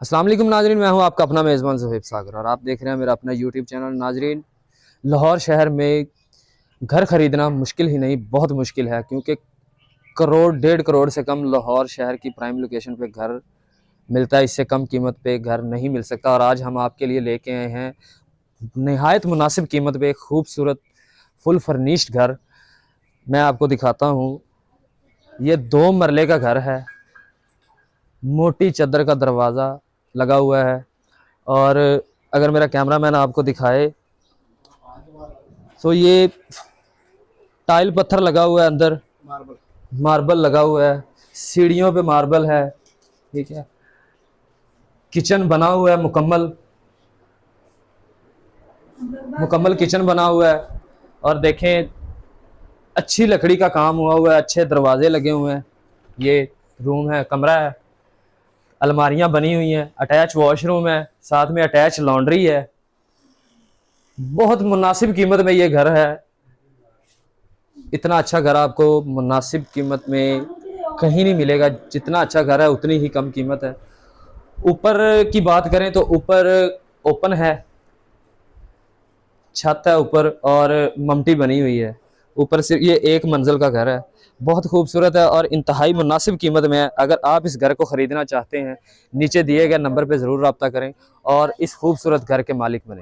अस्सलाम वालेकुम नाजरीन, मैं हूं आपका अपना मेज़बान ज़ुहैब सागर और आप देख रहे हैं मेरा अपना यूट्यूब चैनल। नाजरीन, लाहौर शहर में घर ख़रीदना मुश्किल ही नहीं, बहुत मुश्किल है, क्योंकि करोड़ 1.5 करोड़ से कम लाहौर शहर की प्राइम लोकेशन पे घर मिलता है। इससे कम कीमत पे घर नहीं मिल सकता। और आज हम आपके लिए लेके आए हैं नहायत मुनासिब कीमत पे एक खूबसूरत फुल फर्निश्ड घर। मैं आपको दिखाता हूँ। ये 2 मरले का घर है, मोटी चादर का दरवाज़ा लगा हुआ है। और अगर मेरा कैमरामैन आपको दिखाए तो ये टाइल पत्थर लगा हुआ है, अंदर मार्बल लगा हुआ है, सीढ़ियों पे मार्बल है, ठीक है। किचन बना हुआ है, मुकम्मल किचन बना हुआ है। और देखें, अच्छी लकड़ी का काम हुआ है, अच्छे दरवाजे लगे हुए हैं। ये रूम है, कमरा है, अलमारियां बनी हुई हैं, अटैच वॉशरूम है, साथ में अटैच लॉन्ड्री है। बहुत मुनासिब कीमत में ये घर है। इतना अच्छा घर आपको मुनासिब कीमत में कहीं नहीं मिलेगा। जितना अच्छा घर है उतनी ही कम कीमत है। ऊपर की बात करें तो ऊपर ओपन है, छत है ऊपर और ममटी बनी हुई है। ऊपर से ये 1 मंजिल का घर है, बहुत खूबसूरत है और इंतहाई मुनासिब कीमत में है। अगर आप इस घर को ख़रीदना चाहते हैं, नीचे दिए गए नंबर पर ज़रूर रब्ता करें और इस खूबसूरत घर के मालिक बनें।